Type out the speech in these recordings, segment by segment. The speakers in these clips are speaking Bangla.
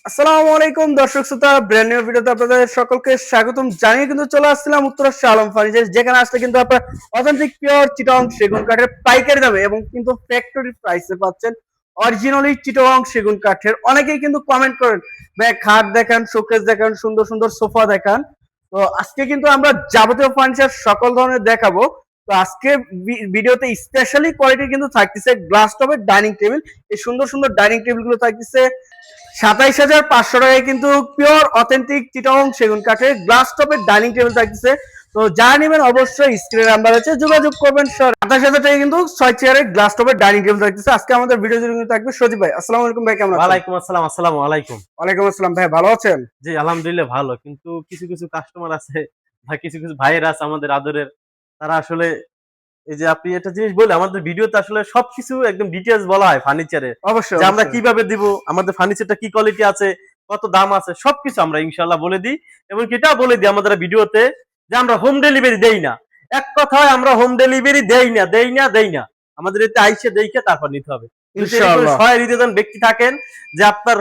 আসসালামু আলাইকুম দর্শক শ্রোতা, ব্র্যান্ড নিউ ভিডিওতে আপনাদের সকলকে স্বাগতম জানিয়ে কিন্তু চলে আসছিলাম উত্তরা আলম ফার্নিচার, যেখানে আসলে কিন্তু আপনার অথেন্টিক পিওর চিটাগং সেগুন কাঠের পাইকারি দামে এবং কিন্তু ফ্যাক্টরি প্রাইসে পাচ্ছেন অরিজিনালি চিটাগং সেগুন কাঠের। অনেকেই কিন্তু কমেন্ট করেন ভাই খাট দেখান, শোকেস দেখান, সুন্দর সুন্দর সোফা দেখান। তো আজকে কিন্তু আমরা যাবতীয় ফার্নিচার সকল ধরনের দেখাবো। তো আজকে ভিডিওতে স্পেশালি কোয়ালিটি কিন্তু থাকতেছে গ্লাস টপের ডাইনিং টেবিল। এই সুন্দর সুন্দর ডাইনিং টেবিল গুলো থাকতেছে 27,500 টাকায়, কিন্তু পিওর অথেন্টিক চিটাগং সেগুন কাঠের গ্লাস টপের ডাইনিং টেবিল থাকতেছে। তো যা নেবেন অবশ্যই স্ক্রিনে নাম্বার আছে, যোগাযোগ করবেন। 27,000 টাকায় কিন্তু 6 চেয়ারের গ্লাস টপের ডাইনিং টেবিল থাকতেছে। আজকে আমাদের ভিডিও জুড়ে কিন্তু থাকবে সজীব ভাই। আসসালামু আলাইকুম ভাই, কেমন আছেন? ওয়ালাইকুম আসসালাম। আসসালামু আলাইকুম। ওয়ালাইকুম আসসালাম ভাই, ভালো আছেন? জি আলহামদুলিল্লাহ ভালো, কিন্তু কিছু কিছু কাস্টমার আছে বা কিছু কিছু ভাইয়েরা আছে আমাদের আদরের, তারা আসলে এই যে আপনি একটা জিনিস বলে আমাদের ভিডিওতে আসলে সবকিছু একদম ডিটেইলস বলা হয় ফার্নিচারে, অবশ্যই যে আমরা অবশ্যই। কিভাবে দিব, আমাদের ফার্নিচারটা কি কোয়ালিটি আছে, কত দাম আছে, সবকিছু আমরা ইনশাআল্লাহ বলে দিই। এবং এটাও বলে দিই আমাদের ভিডিওতে যে আমরা হোম ডেলিভারি দেই না। এক কথায় আমরা হোম ডেলিভারি দেই না। আমাদের এতে আইসে দেখে তারপর নিতে হবে। ইনশাআল্লাহ। সহায় হৃদয়বান ব্যক্তি থাকেন যে আপনার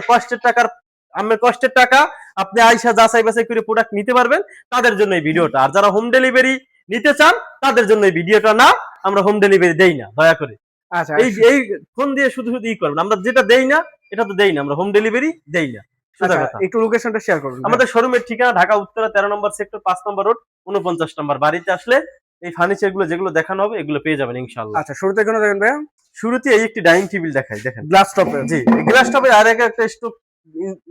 কষ্টের টাকা আপনি আইসা যাচাই বাছাই করে প্রোডাক্ট নিতে পারবেন, তাদের জন্য এই ভিডিওটা। আর যারা হোম ডেলিভারি নিতে চান তাদের জন্য এই ভিডিওটা না, আমরা হোম ডেলিভারি দেই না, দয়া করে আচ্ছা এই ফোন দিয়ে শুধু শুধু ই করবেন। আমরা যেটা দেই না এটা তো দেই না, আমরা হোম ডেলিভারি দেই না, সোজা আচ্ছা, কথা। একটু লোকেশনটা শেয়ার করুন। আমাদের শোরুমের ঠিকানা ঢাকা উত্তরা 13 নম্বর সেক্টর, 5 নম্বর রোড, 49 নম্বর। বাড়িতে আসলে এই ফার্নিচার গুলো যেগুলো দেখানো হবে এগুলো পেয়ে যাবেন ইনশাআল্লাহ। আচ্ছা, শুরুতে কেন দেখেন ভাই? শুরুতে এই একটি ডাইনিং টেবিল দেখাই, দেখেন গ্লাস টপের। জি গ্লাস টপের আর একটা স্টক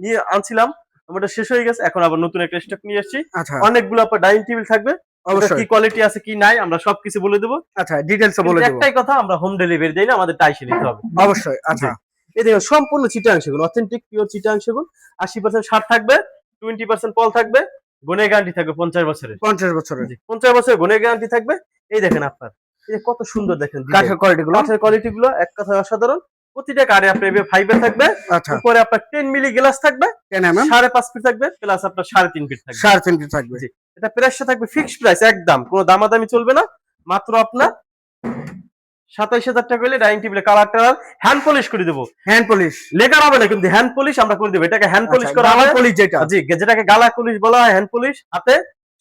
নিয়ে আনছিলাম, ওটা শেষ হয়ে গেছে, এখন আবার নতুন একটা স্টক নিয়ে এসেছি। আচ্ছা, অনেকগুলো আপনার ডাইনিং টেবিল থাকবে, অবশ্যই। কি কোয়ালিটি আছে কি নাই আমরা সবকিছু বলে দেবো। আচ্ছা, ডিটেইলস বলে দেব। একটাই কথা, আমরা হোম ডেলিভারি দেই না, আমাদের টাইসে নিতে হবে। অবশ্যই। আচ্ছা, এই দেখুন সম্পূর্ণ চিটাং সেগুন, অথেন্টিক পিওর চিটাং সেগুন। 80% সার থাকবে, 20% পল থাকবে, গুণের গ্যারান্টি থাকবে 50 বছরের। 50 বছরের। 50 বছরের গুণের গ্যারান্টি থাকবে। এই দেখেন আপনার, এই যে কত সুন্দর দেখেন কাঠের কোয়ালিটি গুলো। কাঠের কোয়ালিটি গুলো এক কথায় অসাধারণ। প্রতিটা কাঠে আপনার ফাইবার থাকবে, আচ্ছা, উপরে আপনার 10 মিলি গ্লাস থাকবে, 10 mm 5.5 ফিট থাকবে, প্লাস আপনার 3.5 ফিট থাকবে। 3.5 ফিট থাকবে। জি, এটা প্রাইসটা থাকবে ফিক্সড প্রাইস, একদম কোনো দামাদামি চলবে না। মাত্র আপনার 27,000 টাকা হলে ডাইনিং টেবিলে কালার টালার হ্যান্ড পলিশ করে দেবো। হ্যান্ড পলিশ লেখা হবে না কিন্তু হ্যান্ড পলিশ আমরা করে দেবো। এটাকে হ্যান্ড পলিশ করা গালা হয়, পলিশ যেটা। জি যেটাকে গালা পলিশ বলা হয়, হ্যান্ড পলিশ হাতে,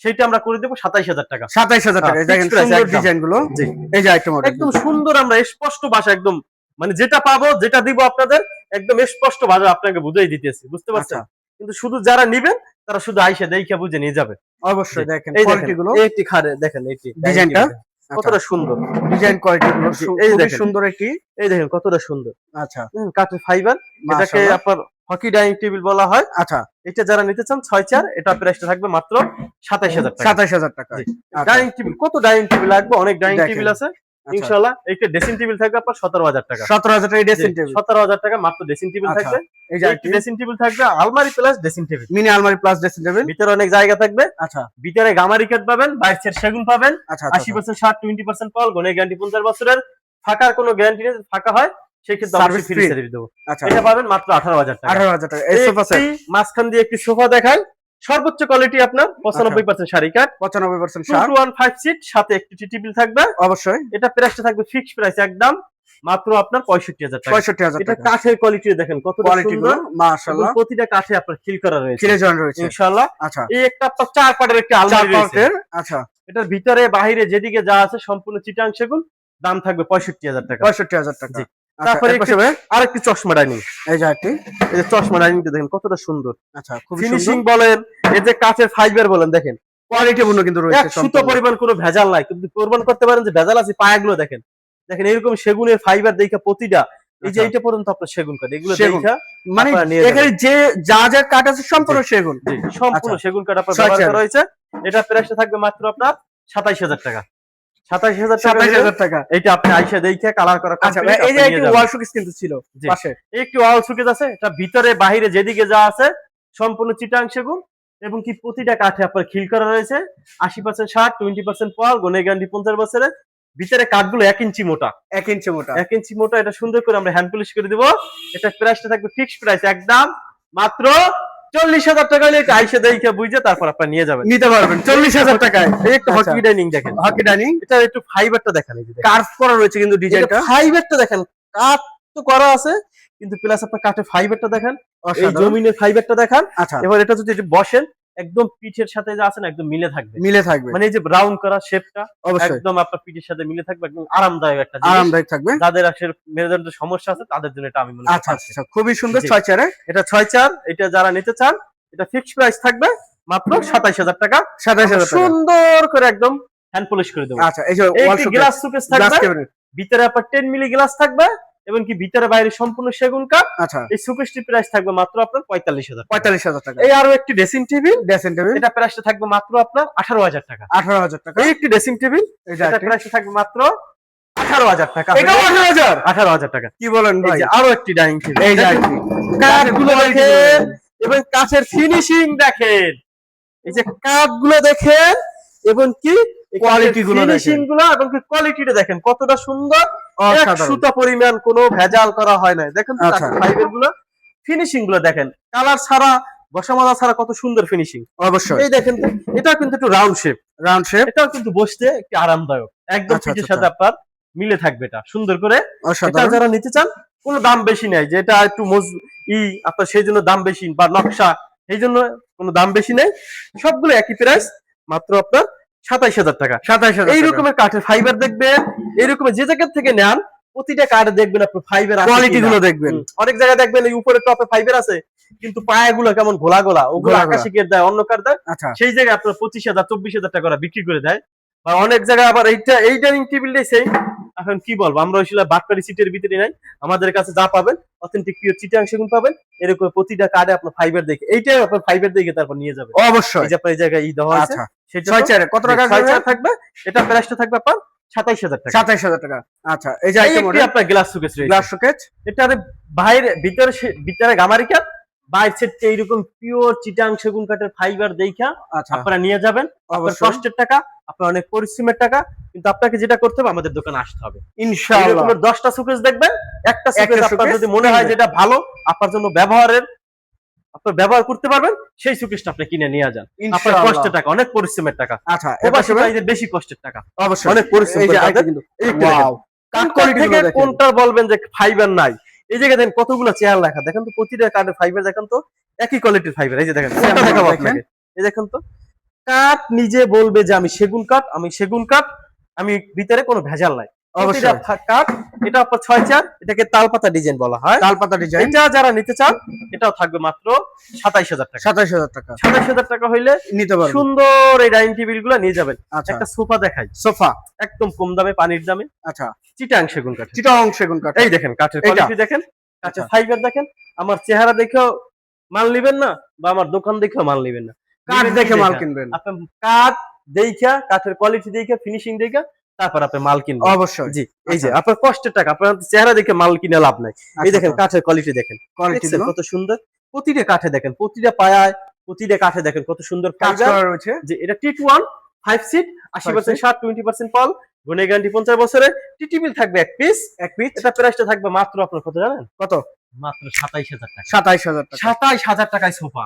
সেইটা আমরা করে দেবো 27,000 টাকা। 27,000 টাকা। হ্যাঁ, দেখেন fixed price সুন্দর একদম। ডিজাইন গুলো। জি এই যে একটা মডেল একদম সুন্দর, আমরা স্পষ্ট ভাষা একদম, মানে যেটা পাবো যেটা দিব আপনাদের একদম স্পষ্ট ভাবে আপনাকে বুঝাই দিতেছি, বুঝতে পারছেন? আচ্ছা, কিন্তু শুধু যারা নিবেন তারা শুধু আইসা দেখে বুঝে নিয়ে যাবে। অবশ্যই। দেখেন এই দেখেন কোয়ালিটি গুলো, এই একটি খাড়ে দেখেন এইটি ডিজাইনটা কতটা সুন্দর, ডিজাইন কোয়ালিটি গুলো এই খুবই দেখেন। সুন্দর একটি। এই দেখেন কতটা সুন্দর। আচ্ছা, কাঠের ফাইবার, এটাকে মাশাআল্লাহ। আপনার হকি ডাইনিং টেবিল বলা হয়। আচ্ছা, এটা যারা নিতে চান 6 চেয়ার, এটা প্রাইসটা থাকবে মাত্র 27,000 টাকা। 27,000 টাকা। জি। আচ্ছা, ডাইনিং টেবিল, কত ডাইনিং টেবিল লাগবে, অনেক ডাইনিং দেখেন। টেবিল আছে আচ্ছা, ইনশাআল্লাহ। এইটা ড্রেসিং টেবিল থাকবে আপনার 17,000 টাকা। 17,000 টাকা ড্রেসিং জি, টেবিল। 17,000 টাকা মাত্র ড্রেসিং টেবিল আচ্ছা, থাকবে। এই যে একটি ড্রেসিং টেবিল থাকবে, আলমারি প্লাস ড্রেসিং টেবিল, মিনি আলমারি প্লাস ড্রেসিং টেবিল। ভিতরে অনেক জায়গা থাকবে। আচ্ছা, ভিতরে গামারি কাঠ পাবেন, বাইরের সেগুন পাবেন, আচ্ছা, আচ্ছা, 80% সার, 20% পল, গুণের গ্যারান্টি 50 বছরের। ফাঁকার কোনো গ্যারান্টি নেই, ফাঁকা হয় সেক্ষেত্রে সার্ভিস অবশ্যই ফ্রি ফ্রি। সার্ভিস দেবো। আচ্ছা, এটা পাবেন মাত্র 18,000 টাকা। 18,000 টাকা। এই সোফা সেট মাঝখান দিয়ে একটি সোফা দেখাই, সর্বোচ্চ কোয়ালিটি আপনার 95% শাড়ি কাঠ, 95% 2 সার। to 1 5 সিট, সাথে একটি টি টেবিল থাকবে। অবশ্যই এটা প্রাইসটা থাকবে ফিক্সড প্রাইস একদম, মাত্র আপনার 65,000 টাকা। 65,000 এটা টাকা। কাঠের কোয়ালিটি দেখেন কত কোয়ালিটি গুলো সুন্দর, এবং মাশাআল্লাহ প্রতিটা কাঠে আপনার খিল করা রয়েছে খিলে জয়েন্ট রয়েছে। ইনশাআল্লাহ। আচ্ছা, এই একটা আপনার 4 পাটের একটি 4 আলমারি রয়েছে। পার্টের। আচ্ছা, এটার ভিতরে বাহিরে যেদিকে যা আছে সম্পূর্ণ চিটাং সেগুন, দাম থাকবে 65,000 টাকা। 65,000 টাকা। জি। আচ্ছা, তারপরে এর পাশে ভাই আরেকটি চশমা ডাইনিং, এই যে একটি। এই যে চশমা ডাইনিংটা দেখেন কতটা সুন্দর। আচ্ছা, খুব ফিনিশিং সুন্দর বলেন, এই যে কাঠের ফাইবার বলেন, দেখেন কোয়ালিটি পূর্ণ কিন্তু এক রয়েছে সুতো সম্পূর্ণ। পরিমাণ কোনো ভেজাল নাই, কিন্তু প্রমাণ করতে পারেন যে ভেজাল আছে পায়াগুলো দেখেন। দেখেন এরকম সেগুনের ফাইবার দেখা প্রতিটা, এই যে আচ্ছা, এইটা পর্যন্ত আপনার সেগুন কাঠ, এগুলো সেগুন। দেখা মানে আপনারা নিয়ে এখানে যাবেন। যে যা যা কাঠ আছে সম্পূর্ণ সেগুন। জি, সম্পূর্ণ আচ্ছা, সেগুন কাঠ আপনার 6 ব্যবহার চেয়ার। করা হয়েছে। এটা প্রাইসটা থাকবে মাত্র আপনার 27,000 টাকা। 27,000 টাকা। 27,000 টাকা। এইটা আপনি আইসা দেখে কালার করা আচ্ছা, complete এই যে আপনি একটি নিয়ে যাবেন। ওয়াল শোকেস কিন্তু ছিল জি। পাশে। একটু ওয়াল শোকেস আছে, এটা ভিতরে বাহিরে যেদিকে যা আছে সম্পূর্ণ চিটাং সেগুন, এবং কি প্রতিটা কাঠে আপনার খিল করা রয়েছে। 80% সার, 20% পল, গুণের গ্যারান্টি 50 বছরের। ভিতরে কাঠগুলো 1 ইঞ্চি মোটা, 1 ইঞ্চি মোটা। 1 ইঞ্চি মোটা। এটা সুন্দর করে আমরা হ্যান্ড পলিশ করে দিব। এটা প্রাইসটা থাকবে ফিক্সড প্রাইস একদম, মাত্র 40,000 টাকা হলে এটা আইসা দেখে বুঝে তারপর আপনি নিয়ে যাবেন। নিতে পারবেন 40,000 টাকায়। এই একটা আচ্ছা, হকি ডাইনিং দেখেন, হকি ডাইনিং এটা একটু ফাইবারটা দেখেন, এই যে দেখেন কার্ভ করা রয়েছে কিন্তু ডিজাইনটা। ফাইবারটা দেখেন, কাঠ তো করা আছে, কিন্তু প্লাস আপনার কাঠের ফাইবারটা দেখেন, এই অসাধারণ। জমিনের ফাইবারটা দেখান। আচ্ছা, এবার এটা যদি একটু বসেন, একদম পিঠের সাথে যে আছে না একদম মিলে থাকবে, মিলে থাকবে মানে এই যে রাউন্ড করা শেপটা অবশ্যই, একদম আপনার পিঠের সাথে মিলে থাকবে, একদম আরামদায়ক একটা জিনিস। আরামদায়ক থাকবে। যাদের আসলে মেরুদণ্ডের সমস্যা আছে তাদের জন্য এটা আমি মনে করি আচ্ছা আচ্ছা, খুবই সুন্দর জি। 6 চেয়ারে। এটা 6/4, এটা যারা নিতে চান এটা ফিক্সড প্রাইস থাকবে মাত্র 27000 টাকা। 27000 টাকা। সুন্দর করে একদম হ্যান্ড পলিশ করে দেবো। আচ্ছা, এই যে এই ওয়াল একটি শোকেস, গ্লাস শোকেস গ্লাস থাকবে, ক্যাবিনেট। ভিতরে আপনার 10 মিলি গ্লাস থাকবে এবং কি ভিতরে বাইরে সম্পূর্ণ সেগুন কাঠ। আচ্ছা, এই শোকেসটি প্রাইস থাকবে মাত্র আপনার 45000 টাকা। 45000 টাকা। এই আরো একটি ড্রেসিং টেবিল, ড্রেসিং টেবিল এটা প্রাইসটা থাকবে মাত্র আপনার 18000 টাকা। 18000 টাকা। এই একটি ড্রেসিং টেবিল, এটা এটা প্রাইসটা থাকবে মাত্র 18000 টাকা। এটাও 18000? 18000 টাকা। কি বলেন এই ভাই? যে আরো একটি ডাইনিং টেবিল, এই যে দেখেন, কাঠগুলো দেখেন এবং কাঠের ফিনিশিং দেখেন, এই যে কাঠগুলো দেখেন এবং কি কোয়ালিটি গুলো ফিনিশিং দেখেন, গুলো এবং কি কোয়ালিটিটা দেখেন কতটা সুন্দর। এক অসাধারণ। সুতা পরিমাণ কোনো ভেজাল করা হয় না, দেখেন তো আচ্ছা। ফাইবার গুলো, ফিনিশিং গুলো দেখেন, কালার ছাড়া বসা মাজা ছাড়া কত সুন্দর ফিনিশিং। অবশ্যই এই দেখেন তো, এটা কিন্তু একটু রাউন্ড শেপ, রাউন্ড শেপ, এটাও কিন্তু বসতে একটু আরামদায়ক, একদম আচ্ছা, পিঠের আচ্ছা, সাথে আপনার মিলে থাকবে এটা সুন্দর করে। এটা অসাধারণ। যারা নিতে চান কোনো দাম বেশি নাই, যে এটা একটু আপনার সেই জন্য দাম বেশি, বা নকশা সেই জন্য কোনো দাম বেশি নেই, সবগুলো একই প্রাইস মাত্র আপনার 27000 টাকা। 27000 এই টাকা। রকমের কাঠের ফাইবার দেখবেন, এই রকমের যে জায়গা থেকে নেন প্রতিটা কাঠে দেখবেন আপনার ফাইবার আছে কোয়ালিটি কিনা। গুলো দেখবেন। অনেক জায়গায় দেখবেন এই উপরে টপে ফাইবার আছে কিন্তু পায়াগুলো কেমন ঘোলা ঘোলা, ওগুলো ঘোলা ঘোলা। আকাশিকের দেয়, অন্য কার দেয়, আচ্ছা, সেই জায়গায় আপনার 25000 24000 টাকা করে বিক্রি করে দেয়। বা অনেক জায়গায় আবার এই ডাইনিং টেবিলটাই সেই, এখন কি বলবো, আমরা ওই বাটপারি সিটের ভিতরে নাই, আমাদের কাছে যা পাবেন অথেন্টিক পিওর চিটাং সেগুন পাবেন। এরকম প্রতিটা কার্ডে আপনার ফাইবার দেখে, এইটাই আপনার ফাইবার দেখে তারপর নিয়ে যাবেন। অবশ্যই। এই যে আপনার এই জায়গায় দেওয়া আছে, আচ্ছা, সেটা 6 চেয়ারে কত টাকা 6 চেয়ার থাকবে, এটা প্রাইসটা থাকবে আপনার 27000 টাকা। 27000 টাকা। আচ্ছা, এই যে এই আইটেম একটি আপনার গ্লাস শোকেস রয়েছে, গ্লাস শোকেস। এটার বাইরে ভিতরে গামারি কাঠ, বাইরে সেটটা এইরকম পিওর চিটাং সেগুন কাঠের ফাইবার দেখা আচ্ছা, আপনারা নিয়ে যাবেন। আপনার অবশ্যই কষ্টের টাকা, আপনার অনেক পরিশ্রমের টাকা, কিন্তু আপনাকে যেটা করতে হবে আমাদের দোকানে আসতে হবে। ইনশাআল্লাহ। এরকমের 10টা শোকেস দেখবেন, একটা শোকেস একটা আপনার শোকেস যদি মনে হয় যেটা ভালো আপনার জন্য আপনার ব্যবহার করতে পারবেন, সেই শোকেসটা আপনি কিনে নিয়ে যান। আপনার ইনশাআল্লাহ। কষ্টের টাকা, অনেক পরিশ্রমের টাকা, আচ্ছা, প্রবাসী এবার ভাইদের বেশি কষ্টের টাকা, অবশ্যই অনেক পরিশ্রম এই যে করে আইটেম তাদের। কিন্তু এই একটু দেখেন, ওয়াও, কাঠ কোনটা কোয়ালিটি থেকে গুলো দেখেন। কোনটা বলবেন যে ফাইবার নাই, এই জায়গায় দেখেন কতগুলো চেয়ার লেখা, দেখেন তো প্রতিটা কার্ডের ফাইবার দেখেন তো একই কোয়ালিটির ফাইবার। এই যে দেখেন, কোনটা দেখাবো আপনাকে, এই দেখেন তো কাঠ নিজে বলবে যে আমি সেগুন কাঠ, আমি ভিতরে কোনো ভেজাল নাই, প্রতিটা অবশ্যই কাঠ। এটা আপনার 6 চেয়ার, এটাকে তালপাতা ডিজাইন বলা হয়, তালপাতা ডিজাইন। এটা যারা নিতে চান এটাও থাকবে মাত্র 27000 টাকা। 27000 টাকা 27000 টাকা হইলে নিতে পারবেন। সুন্দর এই ডাইনিং টেবিল গুলো নিয়ে যাবেন। আচ্ছা, একটা সোফা দেখাই, সোফা। একদম কম দামে, পানির দামে, আচ্ছা, চিটাং সেগুন কাঠ। চিটাং সেগুন কাঠ। এই দেখেন কাঠের এটা। কোয়ালিটি দেখেন, কাঠের আচ্ছা। ফাইবার দেখেন, আমার চেহারা দেখেও মাল নিবেন না, বা আমার দোকান দেখেও মাল নিবেন না, কাঠ নিবেন দেখে কি মাল দেখা? কিনবেন। আপনি কাঠ দেখা, কাঠের কোয়ালিটি দেখা, ফিনিশিং দেখা তারপর আপনি মাল কিনবেন। অবশ্যই জি, এই যে আচ্ছা। আপনার কষ্টের টাকা, আপনার চেহারা দেখে মাল কিনে লাভ নাই। এই দেখেন কাঠের কোয়ালিটি দেখেন, কোয়ালিটি দেখছেন কত সুন্দর, প্রতিটা কাঠে দেখেন, প্রতিটা পায়ায়, প্রতিটা কাঠে দেখেন কত সুন্দর কাজ ফাইবার। করা রয়েছে। যে এটা টি1 5 সিট, 80% ষাট, 20% ফল, গুণে গ্যারান্টি 50 বছরের। টিটিবিল থাকবে এক পিস। এটা প্রাইসটা থাকবে মাত্র আপনার কত জানেন? কত? মাত্র 27000 টাকা। 27000 টাকা। 27000 টাকায় সোফা।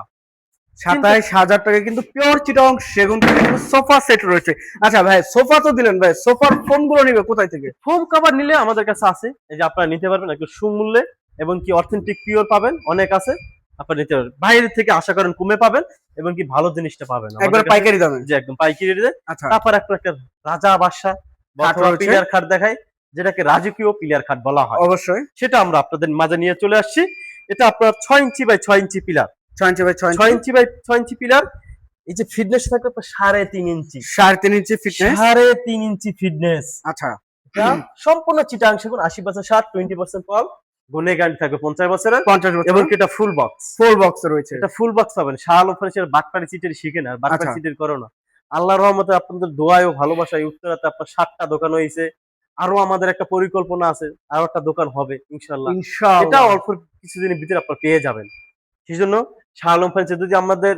27000 টাকা কিন্তু পিওর চিটাং সেগুন কাঠের সোফা সেট রয়েছে। আচ্ছা ভাই, সোফা তো দিলেন ভাই, সোফার ফোম গুলো নিবে কোথায় থেকে? ফোম কভার নিলে আমাদের কাছে আছে, এই যে আপনারা নিতে পারবেন একটু সুমূল্যে এবং কি অথেন্টিক পিওর পাবেন, অনেক আছে, আপনারা নিতে পারবেন। বাইরে থেকে আশা করেন কমে পাবেন এবং কি ভালো জিনিসটা পাবেন একবার পাইকারি দামে। যে একদম পাইকারি রেটে। আচ্ছা, তারপর একটা রাজা বাদশা খাট রয়েছে। পিলার খাট দেখাই, যেটাকে রাজকীয় পিলার খাট বলা হয়, অবশ্যই সেটা আমরা আপনাদের মাঝে নিয়ে চলে আসছি। এটা আপনার 6 inch by 6 inch pillar, 6 inch by 6 6 inch by 6 inch pillar. এই যে ফিটনেস থাকবে আপনার 3.5 ইঞ্চি, 3.5 ইঞ্চি ফিটনেস। 3.5 ইঞ্চি ফিটনেস। আচ্ছা, এটা সম্পূর্ণ চিটাং সেগুন, 80% ষাট, 20% ফল, গুণে গ্যারান্টি থাকবে 50 বছরের, 50 বছর এবং এটা ফুল বক্স। ফুল বক্স রয়েছে। এটা ফুল বক্স পাবেন। শাহ আলম ফার্নিচার বাটপাড়ি সিটের শিখে না, বাটপাড়ি আচ্ছা। সিটের করো না। আল্লাহর রহমতে আপনাদের দোয়ায় ও ভালোবাসায় উত্তরাতে আপনার 7টা দোকান হয়েছে, আরো আমাদের একটা পরিকল্পনা আছে, আরো একটা দোকান হবে ইনশাআল্লাহ। এটা ইনশাআল্লাহ অল্প কিছুদিনের ভিতরে আপনারা পেয়ে যাবেন। সেজন্য শাহ আলম ফার্নিচার, যদি আমাদের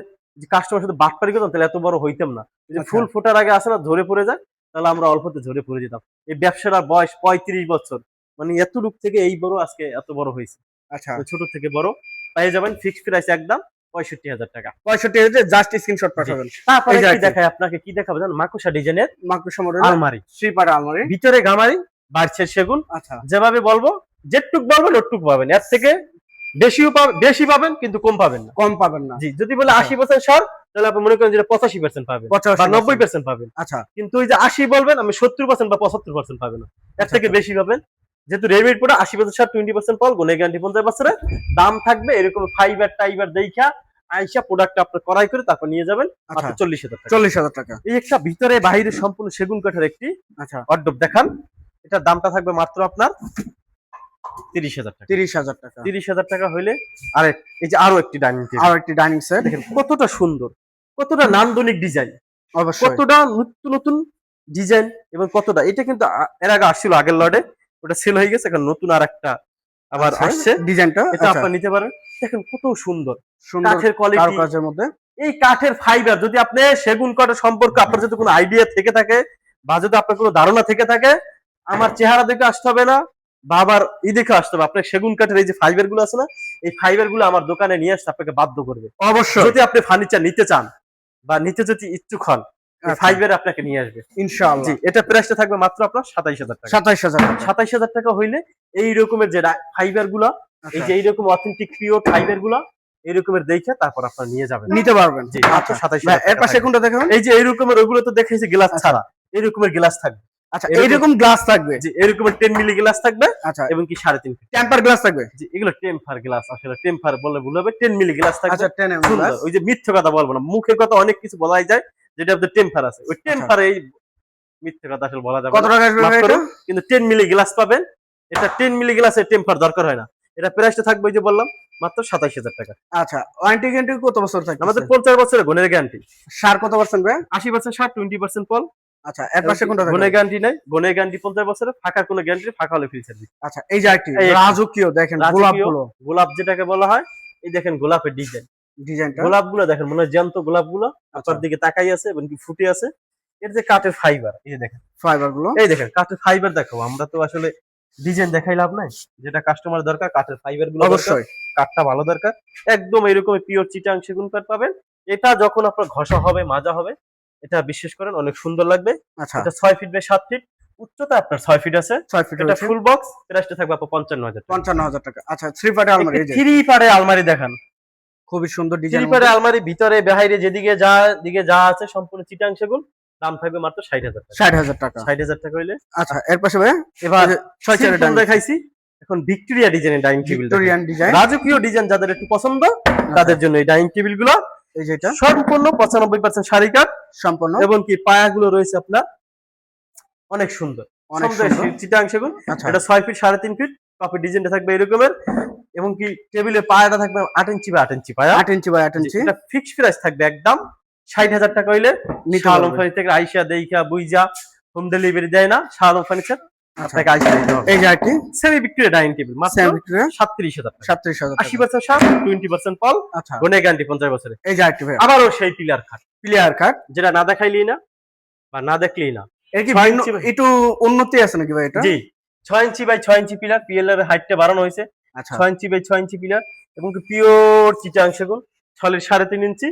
কাস্টমার সাথে বাটপাড়ি করতাম তাহলে এত বড় হইতাম না। যদি আচ্ছা। ফুল ফোটার আগে আসে না, ঝরে পড়ে যায়, তাহলে আমরা অল্পতে ঝরে পড়ে যেতাম। এই ব্যবসার বয়স 35 বছর, মানে এতটুক থেকে এই বড় আজকে এত বড় হয়েছে। আচ্ছা, ছোট থেকে বড় পেয়ে যাবেন, ফিক্সড প্রাইস একদম 65000 টাকা। 65 হচ্ছে, জাস্ট স্ক্রিনশট পাঠাবেন। তারপরে এই যে কি আইটেম। দেখায় আপনাকে, কি দেখাবো জানেন? মাকুসা ডিজাইনের মাকড়সা মডেল আলমারি, স্লিপার আলমারি। ভিতরে গামারি, বাইরে সেগুন, আচ্ছা, যেভাবে বলবো যেটুক বলবেন ওটুক পাবেন, এর থেকে বেশি পাবেন কিন্তু কম পাবেন না। কম পাবেন না। জি, যদি বলে 80% সার তাহলে আপনি মনে করেন যেটা 85% পাবেন 85% বা 90% পাবেন। আচ্ছা কিন্তু ওই যে 80 বলবেন আমি 70% বা 75% পাবেন না, এর আচ্ছা, থেকে বেশি পাবেন। যেহেতু রেডিমেড প্রোডাক্ট 80% সার 20% ফল, গুণে গ্যারান্টি 50 বছরে, দাম থাকবে এরকম ফাইবার টাইবার দেখা আইসা প্রোডাক্ট আপনি ক্রয় করে তারপর নিয়ে যাবেন মাত্র 40,000 টাকা। 40,000 টাকা। এই একটা ভিতরে বাইরে সম্পূর্ণ সেগুন কাঠের একটি আচ্ছা ওয়ার্ডরোব দেখান, এটার দামটা থাকবে মাত্র আপনার 30,000 টাকা। 30,000 টাকা। 30,000 টাকা হইলে এই যে আরো একটি ডাইনিং টেবিল আর একটি ডাইনিং সেট দেখেন কতটা সুন্দর, কতটা নান্দনিক ডিজাইন, অবশ্যই। কতটা নতুন নতুন ডিজাইন এবং কতটা, এটা কিন্তু এর আগে আসছিল আগের লটে, ওটা সেল হয়ে গেছে, এখন নতুন আর একটা আবার আসছে ডিজাইনটা, এটা আপনারা নিতে পারেন। দেখেন কত সুন্দর সুন্দর কাঠের কোয়ালিটি, কারুকাজের মধ্যে। এই কাঠের ফাইবার যদি আপনি সেগুন কাঠের সম্পর্কে আপনার যদি কোনো আইডিয়া থেকে থাকে বা যদি আপনার কোনো ধারণা থেকে থাকে, আমার চেহারা দেখে আসতে হবে না বা আবার দেখে আসতে হবে, আপনার সেগুন কাঠের এই যে ফাইবার গুলো আছে না, এই ফাইবার গুলো আমার দোকানে নিয়ে আসতে আপনাকে বাধ্য করবে। অবশ্যই যদি আপনি ফার্নিচার নিতে চান বা নিতে যদি ইচ্ছুক হন, ফাইবার আপনাকে নিয়ে আসবে ইনশাআল্লাহ। জি, এটা প্রাইসটা থাকবে মাত্র আপনার 27,000 টাকা। 27,000 টাকা। 27,000 টাকা হইলে এই রকমের যে ফাইবার গুলা, এই যে এইরকম অথেন্টিক পিওর ফাইবার গুলা এই রকমের দেখে তারপর আপনারা নিয়ে যাবেন, নিতে পারবেন। জি মাত্র 27,000 এর পাশে কোনটা দেখাবেন? এই যে এই রকমের ওগুলো তো দেখাইছি গ্লাস ছাড়া, এই রকমের গ্লাস থাকবে। আচ্ছা এইরকম গ্লাস থাকবে? জি, এরকমের 10 মিলি গ্লাস থাকবে। আচ্ছা এবং কি 3.5 ফিট টেম্পার গ্লাস থাকবে? জি, এগুলো টেম্পার গ্লাস, আসলে টেম্পার বলে ভুল হবে, 10 মিলি গ্লাস থাকবে। আচ্ছা 10 mm সুন্দর, গ্লাস। ওই যে মিথ্যে কথা বলবো না, মুখের কথা অনেক কিছু বলাই যায়, যেটা আপনাদের টেম্পার আছে, ওই টেম্পার এই মিথ্যে কথা আসলে বলা যাবে কত না, টাকা আসবে মাফ এটা? করুন। কিন্তু 10 মিলি গ্লাস পাবেন, এটা 10 মিলি গ্লাসের টেম্পার দরকার হয় না, এটা প্রাইসটা থাকবে ওই যে বললাম মাত্র 27,000 টাকা। আচ্ছা ওয়ারেন্টি গ্যারান্টি কত বছর থাকবে? আমাদের 50 বছরের গুণের গ্যারান্টি। সার কত পার্সেন্ট ভাই? 80% সার, 20% ফল। আচ্ছা এর পাশে কোনটা থাকবে? গুণের গ্যারান্টি নাই, গুণের গ্যারান্টি 50 বছরের, ফাঁকা কোনো গ্যারান্টি, ফাঁকা হলে ফ্রি সার্ভিস। আচ্ছা এই যে একটি এই একটি। রাজকীয় দেখেন গোলাপগুলো, গোলাপ যেটাকে বলা হয়, এই দেখেন গোলাপের ডিজাইন, ডিজাইনটা গোলাপগুলো দেখেন মনে হয় জ্যান্ত গোলাপগুলো আপনার দিকে তাকাই আছে এবং কি ফুটে আছে। এর যে কাঠের ফাইবার, এই যে দেখেন ফাইবার গুলো, এই দেখেন কাঠের ফাইবার দেখো, আমরা তো আসলে ডিজাইন দেখাই লাভ নাই, যেটা কাস্টমার দরকার কাঠের ফাইবার গুলো অবশ্যই কাঠটা ভালো দরকার, একদম এরকম পিওর চিটাং সেগুন কাঠ পাবেন। এটা যখন আপনার ঘষা হবে মাজা হবে, এটা বিশ্বাস করেন অনেক সুন্দর লাগবে। আচ্ছা এটা 6 ফিট বাই 7 ফিট, উচ্চতা আপনার 6 ফিট আছে, 6 ফিট এটা আছে, ফুল বক্স, প্রাইসটা থাকবে আপনার 55,000 টাকা। 55,000 টাকা। আচ্ছা 3 পার্টের আলমারি, এই যে 3 পারে আলমারি দেখান, খুবই সুন্দর ডিজাইন। 3 পারে আলমারি, ভিতরে বাইরে যেদিকে যা আছে সম্পূর্ণ চিটাং সেগুন, দাম থাকবে মাত্র 60,000 টাকা। 60,000 টাকা। 60,000 টাকা হইলে আচ্ছা এর পাশে ভাই এবার 6 চেয়ারের ডাইনিং দেখাইছি, এখন ভিক্টোরিয়া ডিজাইনের ডাইনিং টেবিল, ভিক্টোরিয়ান ডিজাইন, রাজকীয় ডিজাইন যাদের একটু পছন্দ তাদের জন্য এই ডাইনিং টেবিল গুলো। এই যে এটা সম্পূর্ণ 95% শাড়ি কাঠ, সম্পূর্ণ, এবং কি পায়াগুলো রয়েছে আপনার অনেক সুন্দর, অনেক সুন্দর। চিটাং সেগুন। আচ্ছা এটা 6 ফিট 3.5 ফিট, টপের ডিজাইনটা থাকবে এরকমের, এবং কি টেবিলের পায়াটা থাকবে 8 ইঞ্চি বা 8 ইঞ্চি পায়া, 8 ইঞ্চি বাই 8 ইঞ্চি। এটা ফিক্সড প্রাইস থাকবে একদম 60,000 টাকা হইলে নিতে শাহ আলম পারবেন। ফার্নিচার থেকে আইসা দেইখা বুইজা, হোম ডেলিভারি দেয় না শাহ আলম ফার্নিচার, আপনাকে আইসা দিতে হবে। এই যে একটি সেমি ভিক্টোরিয়া ডাইনিং টেবিল মাত্র সেম ভিক্টোরিয়া 37,000 টাকা। 37,000 টাকা। 80% সার, 20% ফল, আচ্ছা গুণে গ্যারান্টি 50 বছরে। এই যে একটি ভাই আবারও সেই পিলার খাট, প্লেয়ার কাট, যেটা না দেখাইলেই না বা না দেখলেই না। এর কি 6 ভিন্ন ইঞ্চি একটু উন্নতি আছে নাকি ভাই এটা? জি, 6 inch by 6 inch pillar, PLR হাইটটা বাড়ানো হয়েছে, আচ্ছা 6 ইঞ্চি বাই 6 ইঞ্চি পিলার, এবং পিওর চিটাং সেগুন, ছলের 3.5 ইঞ্চি,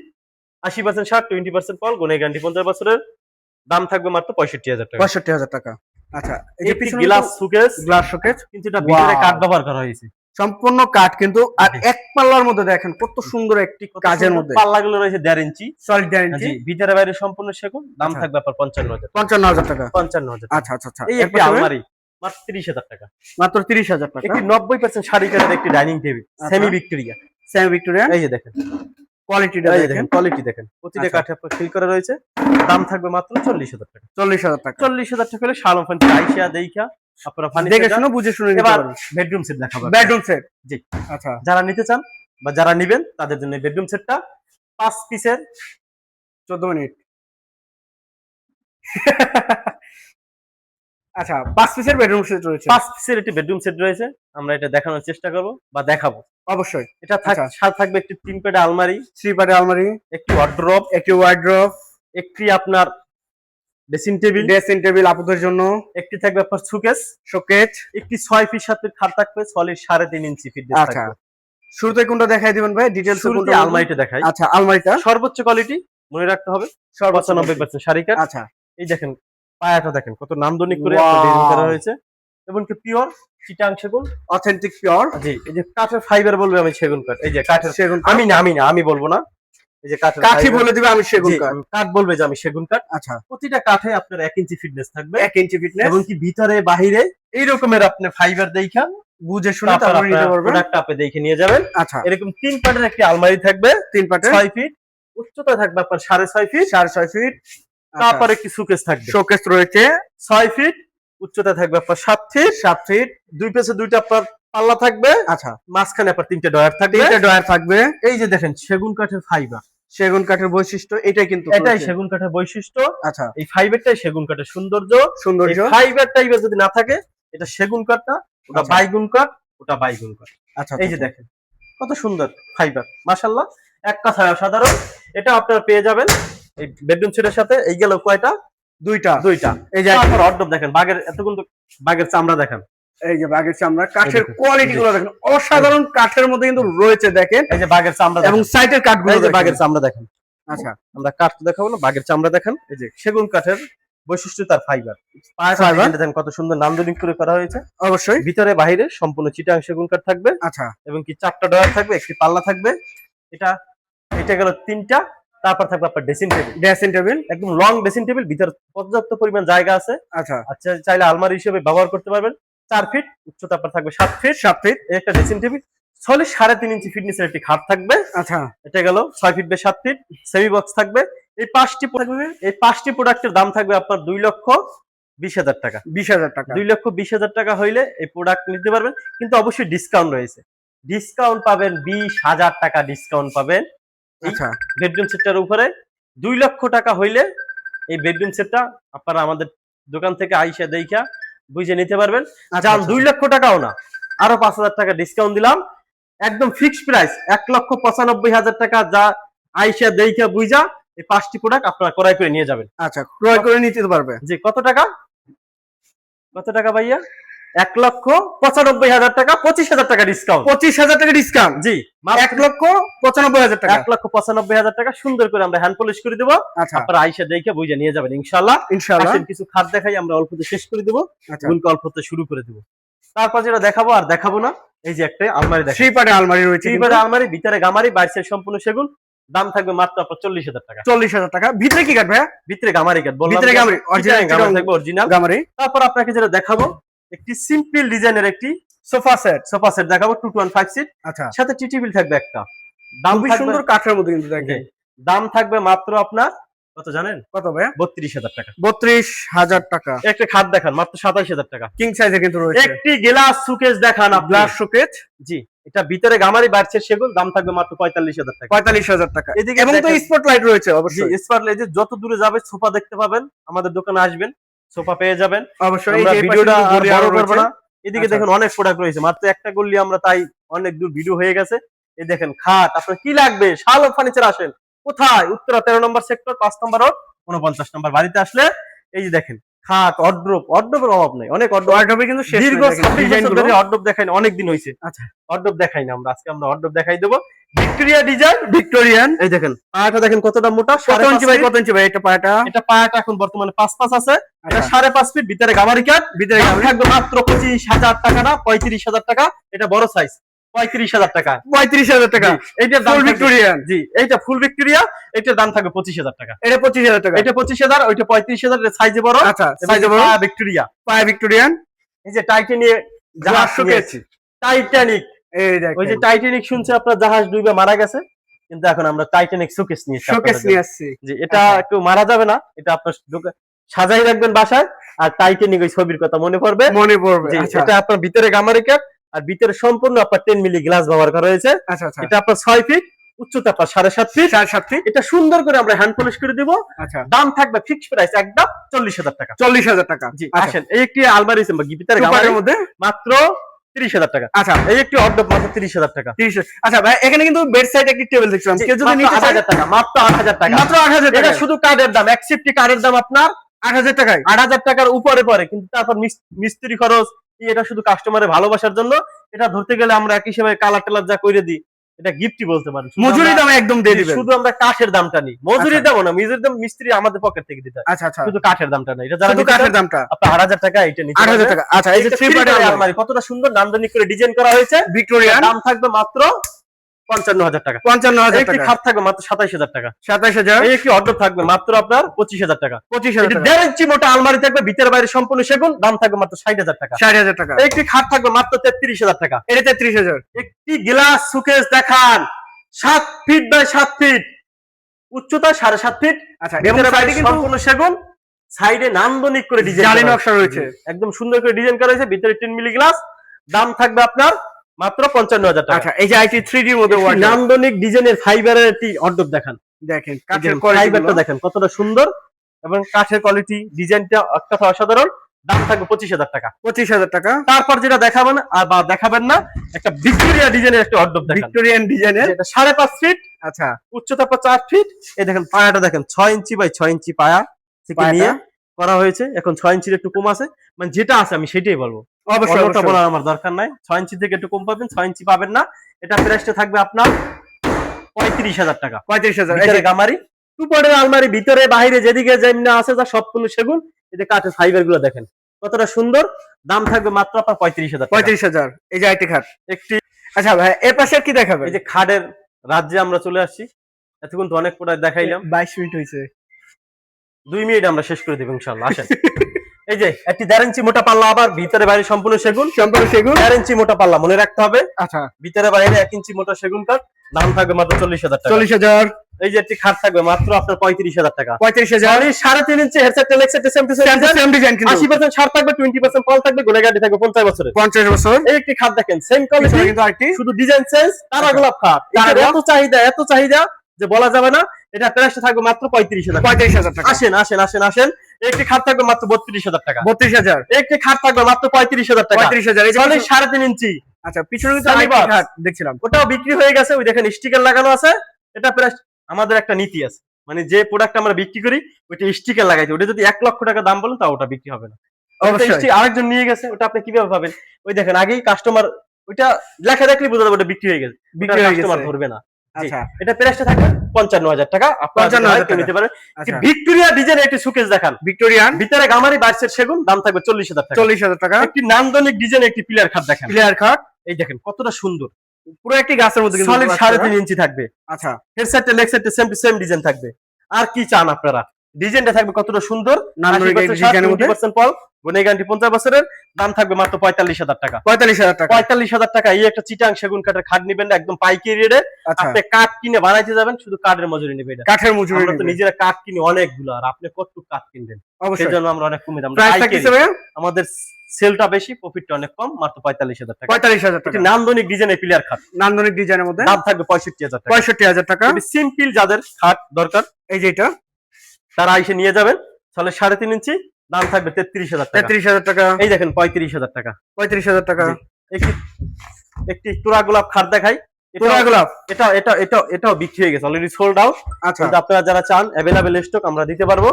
80% সার, 20% ফল, গুণে গ্যারান্টি 50 বছরের, দাম থাকবে মাত্র 65,000 টাকা। 65,000 টাকা। আচ্ছা এই যে একটি পিছনে গ্লাস সুকেস, গ্লাস শোকেস, কিন্তু এটা ভিতরে Wow! কাঠ ব্যবহার করা হয়েছে, সম্পূর্ণ কাঠ কিন্তু, আর এক পাল্লার মধ্যে দেখেন কত সুন্দর একটি কাজের মধ্যে, পাল্লাগুলো রয়েছে 1.5 ইঞ্চি, সলিড গ্যারান্টি, জি, ভিতরে বাইরে সম্পূর্ণ সেগুন, দাম আচ্ছা। থাকবে আপনার 55,000 55,000 টাকা। 55,000 আচ্ছা আচ্ছা আচ্ছা এই এর একটি পাশে ভাই? আলমারি মাত্র 30,000 টাকা। মাত্র 30,000 টাকা। একটি 90% শাড়ি কাঠের একটি ডাইনিং টেবিল, আচ্ছা। সেমি ভিক্টোরিয়া, সেমি ভিক্টোরিয়া, এই যে দেখেন কোয়ালিটিটা এই যে দেখেন, দেখেন কোয়ালিটি দেখেন, প্রতিটা আচ্ছা। কাঠে আপনার ফিল করা রয়েছে, দাম থাকবে মাত্র 40,000 টাকা। 40,000 টাকা। 40,000 টাকা হলে শালম ফার্নিচার আইসা দেইখা আপনারা দেখে ফার্নিচার শুনে বুঝে শুনে নিতে এবার পারেন। বেডরুম সেট দেখাবো। বেডরুম সেট, জি, আচ্ছা যারা নিতে চান বা যারা নিবেন তাদের জন্য বেডরুম সেটটা 5 পিসের 14 মিনিট। আচ্ছা 5 পিসের বেডরুম সেট রয়েছে, 5 পিসের একটি বেডরুম সেট রয়েছে, আমরা এটা দেখানোর চেষ্টা করব বা দেখাবো। অবশ্যই। এটা আচ্ছা। সাথে থাকবে একটি 3 পেড আলমারি, 3 পার্টের আলমারি, একটি ওয়ার্ড্রপ, একটি ওয়ার্ড্রপ, একটি আপনার ড্রেসিং টেবিল, ড্রেসিং টেবিল আপুদের জন্য, একটি থাকবে আপনার সুকেস, শোকেস, একটি 6 ফিট 7 ফিট খাট থাকবে, সলিড 3.5 ইঞ্চি ফিট আচ্ছা শুরুতে কোনটা দেখাই দিবেন ভাই, ডিটেইলস শুরুতে কোনটা? আলমারিটা দেখাই। আচ্ছা আলমারিটা সর্বোচ্চ কোয়ালিটি মনে রাখতে হবে, 95% শাড়ি কাঠ। আচ্ছা এই দেখেন পায়াটা দেখেন কত নান্দনিক করে Wow! ডিজাইন করা হয়েছে, এবং কি পিওর চিটাং সেগুন, অথেন্টিক পিওর। জি এই যে কাঠের ফাইবার বলবে আমি সেগুন কাঠ, এই যে কাঠের সেগুন আমি বলবো না, এই যে কাঠের কাঠি fiber, বলে দিবে আমি সেগুন জি, কাঠ। কাঠ বলবে যে আমি সেগুন কাঠ। আচ্ছা, প্রতিটা কাঠে আপনার 1 ইঞ্চি ফিটনেস থাকবে, 1 ইঞ্চি ফিটনেস, এবং কি ভিতরে বাহিরে এই রকমের আপনি ফাইবার দেখা বুঝে শুনে তারপর নিতে পারবেন। প্রোডাক্ট আপনি দেখে নিয়ে যাবেন। আচ্ছা, এরকম 3 পাটের একটি আলমারি থাকবে, 3 পাটের, 6 ফিট উচ্চতা থাকবে আপনার 6.5 ফিট, 6.5 ফিট। তারপর একটি সুকেস থাকবে শোকেস রয়েছে 6 ফিট, উচ্চতা থাকবে আপনার 7 ফিট, 7 ফিট। দুই পাশে দুইটা আপনার পাল্লা থাকবে, আচ্ছা, মাঝখানে আপনার 3টে ডয়ার থাকবে। 3টে ডয়ার থাকবে। এই যে দেখেন সেগুন কাঠের ফাইবার, সেগুন কাঠের বৈশিষ্ট্য এটাই কিন্তু, এটাই সেগুন কাঠের বৈশিষ্ট্য। আচ্ছা, এই ফাইবারটাই সেগুন কাঠের সৌন্দর্য। সৌন্দর্য। ফাইবার টাইবার যদি না থাকে, এটা সেগুন কাঠ না, ওটা আচ্ছা। বাইগুন কাঠ, ওটা বাইগুন কাঠ। আচ্ছা, এই যে দেখেন কত সুন্দর ফাইবার, মাশাআল্লাহ, এক কথায় অসাধারণ। এটা আপনারা পেয়ে যাবেন এই বেডরুম সেটের সাথে। এই গেল কয়টা? দুইটা। এই যে আপনার অর্ডব দেখেন, বাঘের এতক্ষণ তো বাঘের চামড়া দেখেন, এই যে বাঘের চামড়া, কাঠের দেখুন। কোয়ালিটি গুলো দেখেন, অসাধারণ কাঠের মধ্যে কিন্তু রয়েছে দেখেন। এই যে বাঘের চামড়া এবং দেখেন, সাইডের কাঠগুলো এই যে দেখেন। বাঘের চামড়া দেখেন। আচ্ছা, আমরা কাঠ তো দেখাবো না, বাঘের চামড়া দেখেন। এই যে সেগুন কাঠের বৈশিষ্ট্য তার ফাইবার, ফাইবার দেখেন কত সুন্দর নান্দনিক করে করা হয়েছে। অবশ্যই। ভিতরে বাইরে সম্পূর্ণ চিটাং সেগুন কাঠ থাকবে, আচ্ছা, এবং কি 4টা ডয়ার থাকবে, একটি পাল্লা থাকবে। এটা এটা গেল 3টা। তারপর থাকবে আপনার ড্রেসিং টেবিল, ড্রেসিং টেবিল, একদম লং ড্রেসিং টেবিল, ভিতরে পর্যাপ্ত পরিমাণ জায়গা আছে। আচ্ছা, আচ্ছা, চাইলে আলমারি হিসেবে ব্যবহার করতে পারবেন। 4 ফিট উচ্চতা আপনার থাকবে, 7 ফিট, 7 ফিট। এই একটা ড্রেসিং টেবিল, সলিড 3.5 ইঞ্চি ফিটনেসের একটি খাট থাকবে। আচ্ছা, এটা গেল 6 feet by 7 feet, semi box থাকবে। এই 5টি প্রোডাক্টের দাম থাকবে আপনার 2,20,000 টাকা। 20,000 টাকা। 2,20,000 টাকা হইলে এই প্রোডাক্ট নিতে পারবেন, কিন্তু অবশ্যই ডিসকাউন্ট রয়েছে। ডিসকাউন্ট পাবেন 20,000 টাকা ডিসকাউন্ট পাবেন এই আচ্ছা, বেডরুম সেটটার উপরে। 2 লক্ষ টাকা হইলে এই বেডরুম সেটটা আপনারা আমাদের দোকান থেকে আইসা দেইখা বুঝে নিতে পারবেন। আচ্ছা, যান 2 লক্ষ টাকাও না, আরো 5,000 টাকা ডিসকাউন্ট দিলাম, একদম ফিক্সড প্রাইস 1,95,000 টাকা। যা আইসা দেইখা বুঝা এই 5টি প্রোডাক্ট আপনারা ক্রয় করে নিয়ে যাবেন। আচ্ছা, ক্রয় করে নিতে পারবে। জি, কত টাকা ভাইয়া? 1,95,000 টাকা, 25,000 টাকা ডিসকাউন্ট। 25,000 টাকা ডিসকাউন্ট। জি, 1,95,000 টাকা। 1,95,000 টাকা সুন্দর করে আমরা হ্যান্ড পলিশ করে দেবো। আচ্ছা, আপনারা আইসা দেখে বুঝে নিয়ে যাবেন ইনশাআল্লাহ। ইনশাআল্লাহ। আসেন কিছু খাট দেখাই, আমরা অল্পতে শেষ করে দেবো, আচ্ছা, গুলকে অল্পতে শুরু করে দেবো। তারপর যেটা দেখাবো আর দেখাবো না, এই যে একটা আলমারি দেখেন, 3 পাটের আলমারি রয়েছে। 3 পাটের আলমারি, ভিতরে গামারি, বাইরে সম্পূর্ণ সেগুন। দাম থাকবে মাত্র আপনার 40,000 টাকা। 40,000 টাকা। ভিতরে কি কাঠ ভাইয়া? ভিতরে গামারি কাঠ বললাম, ভিতরে গামারি, অরিজিনাল গামারি থাকবে, অরিজিনাল গামারি। তারপর আপনাকে যেটা দেখাবো একটি সিম্পল ডিজাইনের একটি সোফা সেট দেখাবো, 215 সিট, আচ্ছা, সাথে টি টেবিল থাকবে একটা। দাম খুবই থাকবে, সুন্দর কাঠের মধ্যে কিন্তু দেখেন। দাম থাকবে মাত্র আপনার কত জানেন? কত ভাইয়া? 32,000 টাকা। 32,000 টাকা। একটা খাট দেখান, মাত্র 27,000 টাকা। কিং সাইজে কিন্তু রয়েছে। একটি গ্লাস সুকেস দেখান, গ্লাস শোকেস। জি, এটা ভিতরে গামারি, বাইরে সেগুন। দাম থাকবে মাত্র 45,000 টাকা। 45,000 টাকা। এদিকে এবং তো দেখেন, স্পটলাইট রয়েছে জি, অবশ্যই। স্পটলাইট, যত দূরে যাবে সোফা দেখতে পাবেন, আমাদের দোকানে আসবেন, সোফা পেয়ে যাবেন। অবশ্যই। আমরা এই যে ভিডিওটা পাশে আর বড় করব রয়েছে। না। এদিকে আচ্ছা, দেখেন অনেক প্রোডাক্ট রয়েছে, মাত্র একটা করলি আমরা, তাই অনেক দূর ভিডিও হয়ে গেছে। এই দেখেন খাট, আপনার কি লাগবে? শালক ফার্নিচার আসেন। কোথায়? উত্তরা 13 নম্বর সেক্টর, 5 নম্বর রোড, 49 নম্বর বাড়িতে আসলে এই যে দেখেন খাট, অর্ডবের অভাব নাই, অনেক ওয়ার্ডরোবে কিন্তু শেষ দীর্ঘ হয়ে গেছে 26 বছর ধরে অর্ডব দেখাই না, অনেক দিন হয়েছে। আচ্ছা, অর্ডব দেখাই না আমরা, আজকে আমরা অর্ডব দেখাই দেবো। Victoria design, Victorian. এই দেখেন পায়াটা দেখেন কতটা মোটা, কত ইঞ্চি বাই কত ইঞ্চি ভাই এটা পায়াটা? এটা পায়াটা এখন বর্তমানে 5 আছে, এটা আচ্ছা, 5.5 ফিট, ভিতরে গামারি কাঠ। ভিতরে দাম থাকবে মাত্র 25,000 টাকা না, 35,000 টাকা। এটা বড় সাইজ, 35,000 টাকা। 35,000 টাকা। এইটার দাম ফুল থাকবে- ভিক্টোরিয়ান। জি, এইটা ফুল ভিক্টোরিয়া, এটার দাম থাকবে 25,000 টাকা। এটা 25,000 টাকা। এটা 25,000, ওইটা 35,000, এটা সাইজে বড়। আচ্ছা, এবং সাইজে বড়। পায়া ভিক্টোরিয়া, পায়া ভিক্টোরিয়ান। এই যে টাইটানিক জাহাজ গ্লাস শোকেস। নিয়েছি, টাইটানিক, এই ওই যে দেখেন টাইটানিক শুনছে আপনার জাহাজ ডুবে মারা গেছে, কিন্তু এখন আমরা টাইটানিক শোকেস নিয়েছি শোকেস আপনাদের নিয়ে জন্য। আসছি। জি, এটা আচ্ছা। একটু মারা যাবে না, এটা আপনার সাজাই রাখবেন বাসায়, আর টাইটানিক ওই ছবির কথা মনে পড়বে। মনে পড়বে। জি, আচ্ছা, এটা আপনার ভিতরে গামারি কাঠ, আর ভিতরে সম্পূর্ণ আপনার 10 মিলি গ্লাস ব্যবহার করা হয়েছে। আচ্ছা, আচ্ছা। এটা আপনার 6 ফিট, উচ্চতা আপনার 7.5 ফিট। 7.5 ফিট। এটা সুন্দর করে আমরা হ্যান্ড পলিশ করে দিব। আচ্ছা, দাম থাকবে ফিক্সড প্রাইস একদম 40,000 টাকা। 40,000 টাকা। জি, আচ্ছা, আসেন এই একটি আলমারি আছে ভিতরে টু গামারি, পাটের মধ্যে। মাত্র 30,000 টাকা। আচ্ছা, এই একটি অর্ডব মাত্র 30,000 টাকা। 30। আচ্ছা ভাই, এখানে কিন্তু বেড সাইড একটি টেবিল দেখছিলাম, জি, কেউ যদি মাত্র নিতে চায় 8,000 টাকা, মাত্র 8,000 টাকা। মাত্র 8,000 এটা টাকা। শুধু কার্ডের দাম, একসেপ্টি কার্ডের দাম আপনার 8,000 টাকায়। 8,000 টাকার উপরে পড়ে, কিন্তু তারপর মিস্ত্রি খরচ, এটা শুধু কাস্টমারের ভালোবাসার জন্য। এটা ধরতে গেলে আমরা এক হিসেবে কালার টালার যা করে দিই, এটা গিফটই বলতে পারেন। মজুরি দামে একদম দিয়ে দিবেন। শুধু আমরা কাঠের দামটা নিই, মজুরির দামও না, মজুরির দাম মিস্ত্রি আমাদের পকেট থেকে দিতে হয়। আচ্ছা আচ্ছা, শুধু কাঠের দামটা না, এটা যারা শুধু কাঠের দামটা আপনার 8,000 টাকা এটা নিতে 8,000 টাকা। আচ্ছা, এই যে 3 পার্টের আলমারি কতটা সুন্দর নান্দনিক করে ডিজাইন করা হয়েছে, ভিক্টোরিয়ান, দাম থাকবে মাত্র 55,000 টাকা। 55,000 একটি টাকা। খাট থাকবে মাত্র 27,000 টাকা। 27,000। এই একটি অর্ডার থাকবে মাত্র আপনার 25,000 টাকা। 25,000 টাকা। 1.5 ইঞ্চি মোটা আলমারি থাকবে, ভিতরে বাইরে সম্পূর্ণ সেগুন, দাম থাকবে মাত্র 60,000 টাকা। 60,000 টাকা। একটি খাট থাকবে মাত্র 33,000 টাকা। এটা 33,000। একটি গ্লাস সুকেস দেখান, 7 ফিট বাই 7 ফিট, উচ্চতা 7.5 ফিট। আচ্ছা, ভিতরে বাইরে কিন্তু সম্পূর্ণ সেগুন, সাইডে নান্দনিক করে ডিজাইন জালি নকশা রয়েছে, একদম সুন্দর করে ডিজাইন করা হয়েছে। ভিতরে 10 মিলি গ্লাস, দাম থাকবে আপনার মাত্র 55,000 টাকা। আচ্ছা, এই যে আইটি 3D এর মধ্যে একটি নান্দনিক ডিজাইনের ফাইবারের একটি অর্ডব দেখান, দেখেন কাঠের ফাইবারটা দেখেন কতটা সুন্দর এবং কাঠের কোয়ালিটি, ডিজাইনটা একটা অসাধারণ। দাম থাকবে 25,000 টাকা। 25,000 টাকা। তারপর যেটা দেখাবেন আর বা দেখাবেন না, একটা ভিক্টোরিয়া ডিজাইনের একটা অর্ডব দেখান, ভিক্টোরিয়ান ডিজাইনের। এটা 5.5 ফিট, আচ্ছা, উচ্চতা 4 ফিট। এই দেখেন পায়াটা দেখেন, 6 ইঞ্চি বাই 6 ইঞ্চি পায়া থেকে পায়াটা নিয়ে করা হয়েছে। এখন 6 ইঞ্চির একটু কম আছে, মানে যেটা আছে আমি সেটাই বলবো, অবশ্যই অন্যটা অবশ্যই। বলার আমার দরকার নাই। 6 ইঞ্চি থেকে একটু কম পাবেন, 6 ইঞ্চি পাবেন না। এটা প্রাইসটা থাকবে আপনার 35,000 টাকা। 35,000। এই ভিতরে যে গামারি, উপরের আলমারি, ভিতরে বাইরে যেদিকে যেমনি আছে যা সম্পূর্ণ সেগুন। এই যে কাঠের ফাইবার গুলো দেখেন কতটা সুন্দর, দাম থাকবে মাত্র আপনার 35,000 টাকা। 35,000। এই যে আইটি খাট। একটি আচ্ছা ভাই, এর পাশে আর কি দেখাবেন? এই যে খাটের রাজ্যে আমরা চলে আসছি। এতক্ষণ তো অনেক প্রোডাক্ট দেখাইলাম, 22 মিনিট হয়েছে। 2 মিনিট আমরা শেষ করে দেবো ইনশাআল্লাহ। আসেন, এই যে একটি 1.5 ইঞ্চি মোটা পাল্লা, আবার ভিতরে বাইরে সম্পূর্ণ সেগুন। সম্পূর্ণ সেগুন। 1.5 ইঞ্চি মোটা পাল্লা মনে রাখতে হবে, আচ্ছা, ভিতরে বাইরে 1 ইঞ্চি মোটা সেগুন কাঠ, দাম থাকবে মাত্র 40,000 টাকা। 40,000। এই যে একটি খাট থাকবে মাত্র আপনার 35,000 টাকা। 35,000। 3.5 ইঞ্চি হেডসেট টেলেক্সেট সেম টু সেম ডিজাইন কিন্তু 80% ছাড় থাকবে, 20% ফল থাকবে, গোলে গাড়ি থাকবে 50 বছরের। 50 বছর। এই একটি খাট দেখেন, সেম কোয়ালিটি পিছনে কিন্তু আইটি, শুধু ডিজাইন চেঞ্জ। তারা গোলাপ খাট, তারা এটার গোলাপ। এত চাহিদা যে বলা যাবে না। এটা প্রাইসটা থাকবে মাত্র 35,000 টাকা। 35,000 টাকা। আসেন আসেন আসেন আসেন, একটি খাট থাকবে মাত্র 32,000 টাকা। 32,000। একটি খাট থাকবে মাত্র 35,000 টাকা। 35,000। এই যে 3.5 ইঞ্চি। আচ্ছা, পিছনে কিন্তু সানি আইটি বক্স। খাট দেখছিলাম। ওটাও বিক্রি হয়ে গেছে, ওই দেখেন স্টিকার লাগানো আছে। এটা প্রাইস, আমাদের একটা নীতি আছে, মানে যে প্রোডাক্ট আমরা বিক্রি করি ওইটা স্টিকার লাগাইতে, ওটা যদি 1 লক্ষ টাকা দাম বলেন তা ওটা বিক্রি হবে না। অবশ্যই। আরেকজন নিয়ে গেছে, ওটা আপনি কিভাবে পাবেন? ওই দেখেন আগেই কাস্টমার, ওইটা লেখা দেখলেই বোঝা যাবে ওটা বিক্রি হয়ে গেছে, বিক্রি হয়ে কাস্টমার গেছে। ধরবে না। জি, আচ্ছা, এটা প্রাইসটা থাকবে 55,000 টাকা। আপনারা 55,000 টাকা নিতে পারেন। আচ্ছা, ভিক্টোরিয়া ডিজাইন একটি সুকেস দেখান, ভিক্টোরিয়ান। ভিতরে গামারি বাইরের সেগুন, দাম থাকবে 40,000 টাকা। 40,000 টাকা। একটি নান্দনিক ডিজাইন একটি পিলার খাট দেখান, প্লেয়ার খাট। এই দেখেন কতটা সুন্দর, পুরো একটি গাছের মধ্যে কিন্তু সলিড 3.5 ইঞ্চি থাকবে। আচ্ছা, হেডসেটে লেগসেটে সেম টু সেম ডিজাইন থাকবে। আর কি চান আপনারা? ডিজাইনটা থাকবে কতটা সুন্দর, নান্দনিক 80% ডিজাইনের মধ্যে। 20% ফল, গুনে গ্যারান্টি 50 বছরের, দাম থাকবে মাত্র 45,000 টাকা। 45,000 টাকা। 45,000 টাকা এই একটা চিটাং সেগুন কাঠের খাট নিবেন না, একদম পাইকারি রেটে। আচ্ছা, আপনি কাঠ কিনে বানাইতে যাবেন, শুধু কাঠের মজুরি নেবে এটা। কাঠের মজুরি আমরা তো নেবে। নিজেরা কাঠ কিনি অনেকগুলো, আর আপনি কতটুকু কাঠ কিনবেন? অবশ্যই। সেজন্য আমরা অনেক কমে দাম, প্রাইস থাকতেছে ভাই আমাদের সেলটা বেশি, প্রফিটটা অনেক কম, মাত্র 45,000 টাকা। 45,000 টাকা। একটি নান্দনিক ডিজাইনের পিলার খাট, নান্দনিক ডিজাইনের মধ্যে দাম থাকবে 65,000 টাকা। 65,000 টাকা। সিম্পল যাদের খাট দরকার এই যে এটা তারা এসে নিয়ে যাবেন। তাহলে 3.5 ইঞ্চি, দাম থাকবে 33,000 টাকা। 33,000 টাকা। এই দেখেন 35,000 টাকা। 35,000 টাকা। জি। একটি একটি তুরা গোলাপ খাট দেখাই, তোরা গোলাপ। এটাও বিক্রি হয়ে গেছে, অলরেডি সোল্ড আউট। আচ্ছা, কিন্তু আপনারা যারা চান অ্যাভেলেবেল স্টক আমরা দিতে পারবো।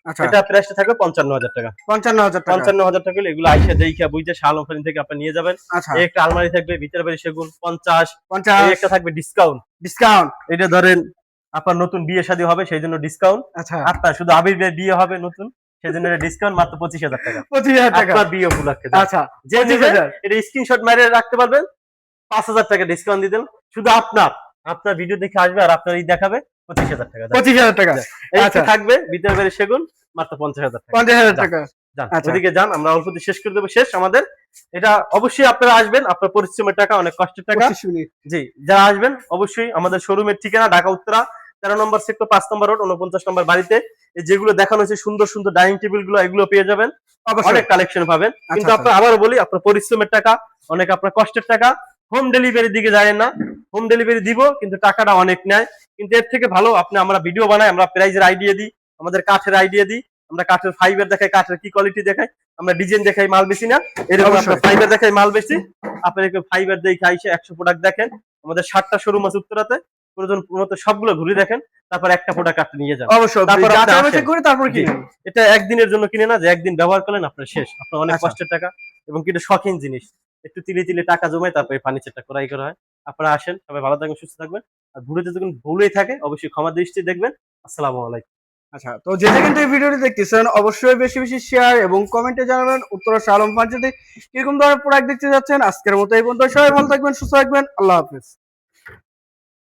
আচ্ছা, এটা প্রাইসটা থাকবে 55,000 টাকা। 55,000 টাকা। 55,000 টাকা হলে এগুলো আইসা দেইখা বুঝে শালম ফারিন থেকে আপনি নিয়ে যাবেন। আচ্ছা, এই একটা আলমারি থাকবে, ভিতরে বাইরে সেগুন 50। এই 50 একটা থাকবে ডিসকাউন্ট, ডিসকাউন্ট। এটা ধরেন আপনার নতুন বিয়ে শাদী হবে সেই জন্য ডিসকাউন্ট। আচ্ছা, আপনার শুধু আবির ভাইয়ের বিয়ে হবে নতুন, সেই জন্য ডিসকাউন্ট মাত্র 25,000 টাকা। 25,000 টাকা। আপনার বিয়ে উপলক্ষে। আচ্ছা, যে 25,000। এটা স্ক্রিনশট মেরে রাখতে পারবেন, 5,000 টাকা ডিসকাউন্ট দিয়ে দেন। শুধু আপনার ভিডিও দেখে আসবে আর আপনার দেখাবে 25,000 টাকা। 25,000 টাকা। এই আচ্ছা, থাকবে ভিতরে বাইরে সেগুন, মাত্র 50,000 টাকা। 50,000 টাকা। যান আচ্ছা। ওদিকে যান, আমরা অল্প দিয়ে শেষ করে দেবো। শেষ আমাদের এটা, অবশ্যই আপনারা আসবেন, আপনার পরিশ্রমের টাকা, অনেক কষ্টের টাকা। 25 মিনিট। জি, যারা আসবেন অবশ্যই আমাদের শোরুমের ঠিকানা ঢাকা উত্তরা 13 নম্বর সেক্টর 5 নম্বর রোড 49 নম্বর বাড়িতে। এই যেগুলো দেখানো হয়েছে সুন্দর সুন্দর ডাইনিং টেবিল গুলো, এগুলো পেয়ে যাবেন, অবশ্যই। অনেক কালেকশন পাবেন। কিন্তু আচ্ছা, আপনার আবারও বলি, আপনার পরিশ্রমের টাকা, অনেক আপনার কষ্টের টাকা। হোম ডেলিভারির দিকে যায় না, হোম ডেলিভারি দিব কিন্তু টাকাটা অনেক নেয়। কিন্তু এর থেকে ভালো আমরা ভিডিও বানাই, আমরা প্রাইজের আইডিয়া দিই, আমাদের কাঠের আইডিয়া দিই, আমরা কাঠের ফাইবার দেখাই, কাঠের কি কোয়ালিটি দেখাই, আমরা ডিজাইন দেখাই, মাল বেশি না, এরকম অবশ্যই। আপনার ফাইবার দেখাই, মাল বেশি। আপনাদেরকে ফাইবার দেখে আইসে 100 প্রোডাক্ট দেখেন, আমাদের 7টা শোরুম আছে উত্তরাতে, প্রয়োজন মতো সবগুলো ঘুরে দেখেন, তারপর একটা প্রোডাক্ট আপনি নিয়ে যান। অবশ্যই। তারপর আপনি যাচাই আসেন। বাছাই করে তারপর জি। কিনেন। এটা একদিনের জন্য কিনে না, যে একদিন ব্যবহার করলেন আপনার শেষ, আপনার অনেক আচ্ছা। কষ্টের টাকা এবং কিন্তু শখিন জিনিস। একটু তিলে তিলে টাকা জমায় তারপর এই ফার্নিচারটা ক্রয় করা হয়। আপনারা আসেন, সবাই ভালো থাকবেন, সুস্থ থাকবেন। আর ভিডিওতে যখন ভুলেই থাকে অবশ্যই ক্ষমা দৃষ্টি দেখবেন। আসসালামু আলাইকুম। আচ্ছা, তো যে কিন্তু এই ভিডিওটি দেখতেছেন অবশ্যই বেশি বেশি শেয়ার এবং কমেন্টে জানাবেন উত্তরা শাহ আলম ফার্নিচার কিরকম ধরনের প্রোডাক্ট দেখতে যাচ্ছেন। আজকের মতো এই পর্যন্ত, সবাই ভালো থাকবেন, সুস্থ থাকবেন, আল্লাহ হাফেজ।